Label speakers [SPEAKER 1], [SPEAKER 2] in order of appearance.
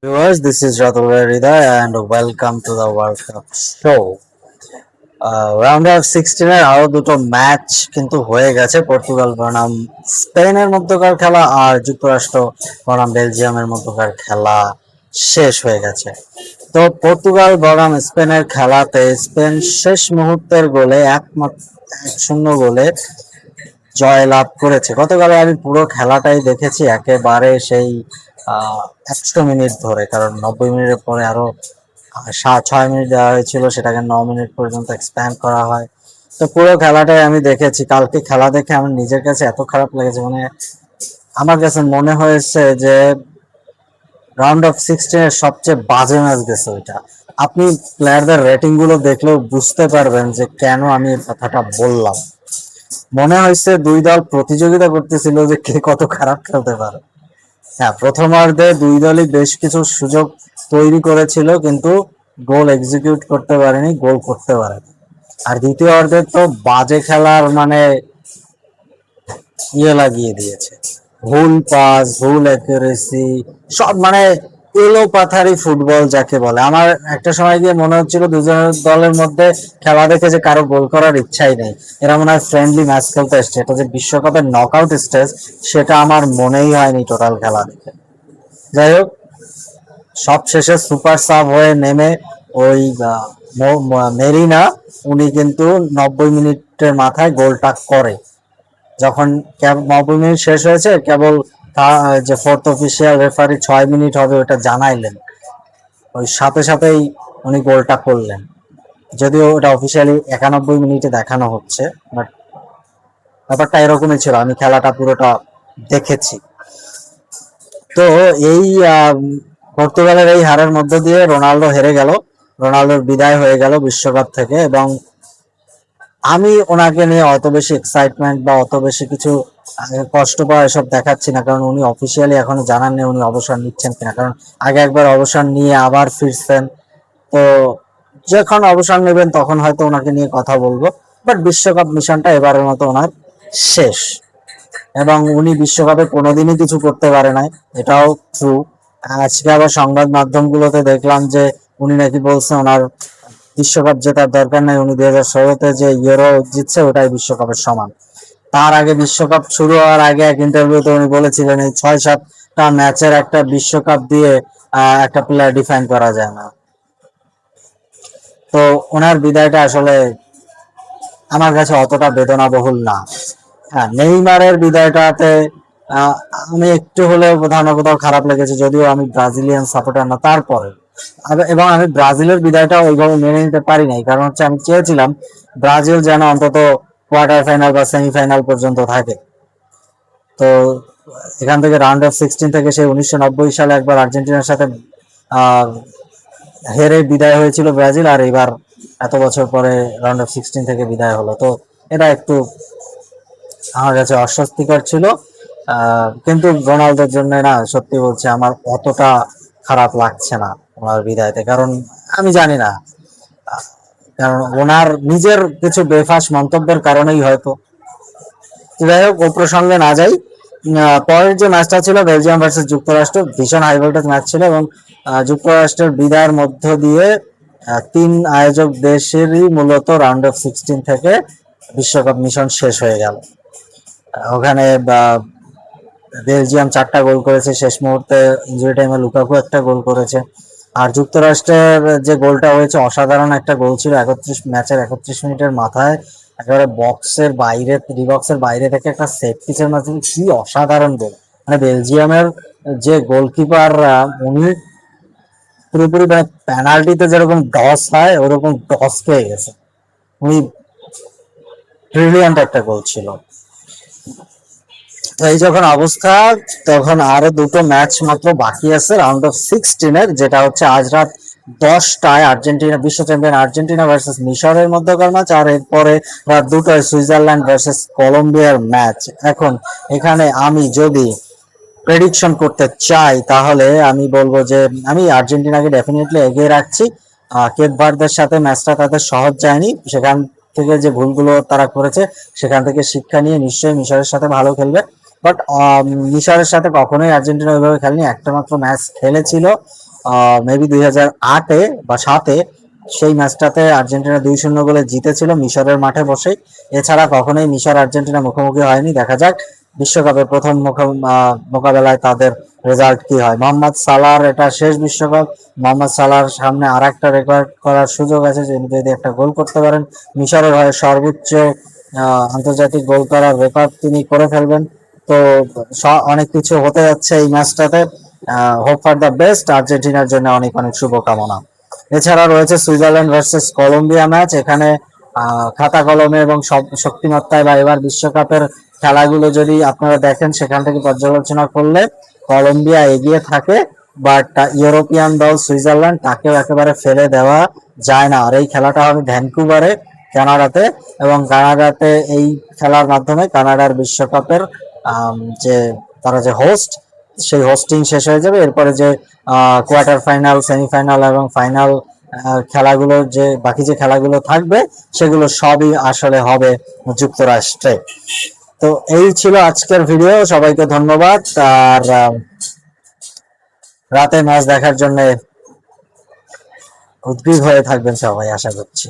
[SPEAKER 1] Viewers, this is Ratul Rida and welcome to the World Cup show. Round of 16 এর আরো দুটো match কিন্তু হয়ে গেছে। পর্তুগাল বনাম স্পেনের মধ্যকার খেলা আর যুক্তরাষ্ট্র বনাম বেলজিয়ামের মধ্যকার খেলা শেষ হয়ে গেছে। তো পর্তুগাল বনাম স্পেনের খেলাতে স্পেন শেষ মুহূর্তের গোলে 1-0 গোলে জয় লাভ করেছে। গতকাল আমি পুরো খেলাটাই দেখেছি একেবারে সেই 100 মিনিট ধরে, কারণ 90 মিনিটের পরে আরো 6 মিনিট দেওয়া হয়েছিল, সেটাকে 9 মিনিট পর্যন্ত এক্সপ্যান্ড করা হয়। তো পুরো খেলাটাই আমি দেখেছি। কালকে খেলা দেখে আমার নিজের কাছে এত খারাপ লেগেছে, মানে আমার কাছে মনে হয়েছে যে রাউন্ড অফ 16 এর সবচেয়ে বাজে ম্যাচ গেছে ওইটা। আপনি প্লেয়ারদের রেটিং গুলো দেখলেও বুঝতে পারবেন যে কেন আমি এই কথাটা বললাম। মনে হয়েছে দুই দল প্রতিযোগিতা করতেছিল যে কে কত খারাপ খেলতে পারে। হ্যাঁ, প্রথমার্ধে দুই দলই বেশ কিছু সুযোগ তৈরি করেছিল, কিন্তু গোল এক্সিকিউট করতে পারেনি, গোল করতে পারেনি। আর দ্বিতীয় অর্ধে তো বাজে খেলার মানে লাগিয়ে দিয়েছে। ভুল পাস, ভুল অ্যাকুরেসি, সব মানে এলো পাথারি ফুটবল যাকে বলে। আমার একটা সময় গিয়ে মনে হচ্ছিল দুজনের দলের মধ্যে খেলা দেখে যে কারো গোল করার ইচ্ছাই নেই, এরা মনে হয় ফ্রেন্ডলি ম্যাচ খেলতে এসছে। এটা যে বিশ্বকাপের নকআউট স্টেজ সেটা আমার মনেই হয়নি টোটাল খেলা দেখে। যাই হোক, সব শেষে সুপার সাব হয়ে নেমে ওই মেরিনা, উনি কিন্তু 90 মিনিটের মাথায় গোলটা করে। যখন 90 মিনিট শেষ হয়েছে, কেবল যে ফোর্থ অফিসিয়াল রেফারি 6 মিনিট হবে ওটা জানাইলেন, ওই সাথে সাথেই উনি গোলটা করলেন। যদিও ওটা অফিসিয়ালি 91 মিনিটে দেখানো হচ্ছে, বাট ব্যাপারটা এরকমই ছিল। আমি খেলাটা পুরোটা দেখেছি। তো এই পর্তুগালের এই হারের মধ্য দিয়ে রোনাল্ডো হেরে গেল, রোনাল্ডোর বিদায় হয়ে গেল বিশ্বকাপ থেকে। এবং আমি ওনাকে নিয়ে অত বেশি এক্সাইটমেন্ট বা অত বেশি কিছু কষ্ট পাওয়া এসব দেখাচ্ছি না, কারণ উনি অফিসিয়ালি এখনো জানাননি উনি অবসর নিচ্ছেন কিনা। কারণ আগে একবার অবসর নিয়ে আবার ফিরছেন, তো যখন অবসর নেবেন তখন হয়তো ওনাকে নিয়ে কথা বলবো। বাট বিশ্বকাপ মিশনটা এবারের মতো ওনার শেষ, এবং উনি বিশ্বকাপে কোনোদিনই কিছু করতে পারে নাই, এটাও ট্রু। আজকে আবার সংবাদ মাধ্যমগুলোতে দেখলাম যে উনি নাকি বলছে ওনার বিশ্বকাপ জেতার দরকার নাই, উনি 2016-তে যে ইউরো জিতছে ওটাই বিশ্বকাপের সমান। তার আগে বিশ্বকাপ শুরু হওয়ার আগে এক ইন্টারভিউতে উনি বলেছিলেন এই 6-7টা ম্যাচের একটা বিশ্বকাপ দিয়ে একটা প্লেয়ার ডিফাইন করা যায় না। তো ওনার বিদায়টা আসলে আমার কাছে অতটা বেদনাবহুল না। হ্যাঁ, নেইমারের বিদায়টাতে আমি একটু হলেও কোথাও না কোথাও খারাপ লেগেছে, যদিও আমি ব্রাজিলিয়ান সাপোর্টার না। তারপরে এবং আমি ব্রাজিলের বিদায়টা ওইভাবে মেনে নিতে পারি নাই, কারণ হচ্ছে আমি চেয়েছিলাম ব্রাজিল যেন অন্তত কোয়ার্টার ফাইনাল বা সেমিফাইনাল পর্যন্ত থাকে। তো এখান থেকে রাউন্ড অফ 16 থেকে সেই 1990 সালে একবার আর্জেন্টিনার সাথে হেরে বিদায় হয়েছিল ব্রাজিল, আর এবার এত বছর পরে রাউন্ড অফ 16 থেকে বিদায় হলো। তো এটা একটু আমার কাছে অস্বস্তিকর ছিল। কিন্তু রোনালদোর জন্য না, সত্যি বলছি আমার অতটা খারাপ লাগছে না ওনার বিদায়তে। কারণ আমি জানি না, কারণ ওনার নিজের কিছু বেফাস মন্তব্যের কারণেই হয়তো। যাই হোক, ও প্রসঙ্গে না যাই। পরের যে ম্যাচটা ছিল বেলজিয়াম ভার্সেস যুক্তরাষ্ট্র, ভীষণ হাই ভোল্টেজ ম্যাচ ছিল, এবং যুক্তরাষ্ট্রের বিদায়ের মধ্য দিয়ে তিন আয়োজক দেশেরই মূলত রাউন্ড অফ 16 থেকে বিশ্বকাপ মিশন শেষ হয়ে গেল। ওখানে বেলজিয়াম 4টা গোল করেছে, শেষ মুহূর্তে ইনজুরি টাইমে লুকাকু একটা গোল করেছে। আর যুক্তরাষ্ট্রের যে গোলটা হয়েছে অসাধারণ একটা গোল ছিল, 31 মিনিটের মাথায় একেবারে বক্সের বাইরে, বক্সের বাইরে থেকে একটা সেট পিসের মাধ্যমে, কি অসাধারণ গোল। মানে বেলজিয়ামের যে গোলকিপার, উনি পুরোপুরি মানে পেনাল্টিতে যেরকম ডস হয় ওরকম ডস পেয়ে গেছে। উনি ব্রিলিয়ান্ট একটা গোল ছিল। এই যখন অবস্থা, তখন আরো দুটো ম্যাচ মাত্র বাকি আছে রাউন্ড অফ 16-এর, যেটা হচ্ছে আজ রাত 10টায় আর্জেন্টিনা, বিশ্ব চ্যাম্পিয়ন আর্জেন্টিনা ভার্সেস মিশরের মধ্যকার ম্যাচ। আর এরপরে রাত 2টায় সুইজারল্যান্ড ভার্সেস কলম্বিয়ার ম্যাচ। এখন এখানে আমি যদি প্রেডিকশন করতে চাই তাহলে আমি বলবো যে আমি আর্জেন্টিনাকে ডেফিনেটলি এগিয়ে রাখছি। কেপ ভার্দের সাথে ম্যাচটা তাদের সহজ যায়নি, সেখান থেকে যে ভুলগুলো তারা করেছে সেখান থেকে শিক্ষা নিয়ে নিশ্চয়ই মিশরের সাথে ভালো খেলবে। বাট মিশরের সাথে কখনোই আর্জেন্টিনা ওইভাবে খেলেনি, একটা মাত্র ম্যাচ খেলেছিল, মেবি 2008-এ বা 7-এ, সেই ম্যাচটাতে আর্জেন্টিনা 2-0 গোলে জিতেছিল মিশরের মাঠে বসে। এছাড়া কখনোই মিশর আর্জেন্টিনা মুখোমুখি হয়নি। দেখা যাক বিশ্বকাপের প্রথম মোকাবেলায় তাদের রেজাল্ট কি হয়। মোহাম্মদ সালাহর এটা শেষ বিশ্বকাপ। মোহাম্মদ সালাহর সামনে আর একটা রেকর্ড করার সুযোগ আছে, যে যদি একটা গোল করতে পারেন মিশরের হয়ে সর্বোচ্চ আন্তর্জাতিক গোল করার রেকর্ড তিনি করে ফেলবেন। তো অনেক কিছু হতে যাচ্ছে এই ম্যাচটাতে। হোপ ফর দ্য বেস্ট, আর্জেন্টিনার জন্য অনেক অনেক শুভকামনা। এছাড়া রয়েছে সুইজারল্যান্ড ভার্সেস কলম্বিয়া ম্যাচ। এখানে খাতা কলমে এবং শক্তিমত্তায় বা এবার বিশ্বকাপের খেলাগুলো যদি আপনারা দেখেন, সেখান থেকে পর্যালোচনা করলে কলম্বিয়া এগিয়ে থাকে, বাট ইউরোপিয়ান দল সুইজারল্যান্ড তাকেও একেবারে ফেলে দেওয়া যায় না। আর এই খেলাটা হবে ভ্যানকুভারে, কানাডাতে, এবং কানাডাতে এই খেলার মাধ্যমে কানাডার বিশ্বকাপের যে তারা যে হোস্ট, সেই হোস্টিং শেষ হয়ে যাবে। এরপরে যে কোয়ার্টার ফাইনাল, সেমিফাইনাল এবং ফাইনাল খেলাগুলো, যে বাকি যে খেলাগুলো থাকবে, সেগুলো সবই আসলে হবে যুক্তরাষ্ট্রে। তো এই ছিল আজকের ভিডিও। সবাইকে ধন্যবাদ। আর রাতে ম্যাচ দেখার জন্য উদ্গ্রীব হয়ে থাকবেন সবাই, আশা করছি।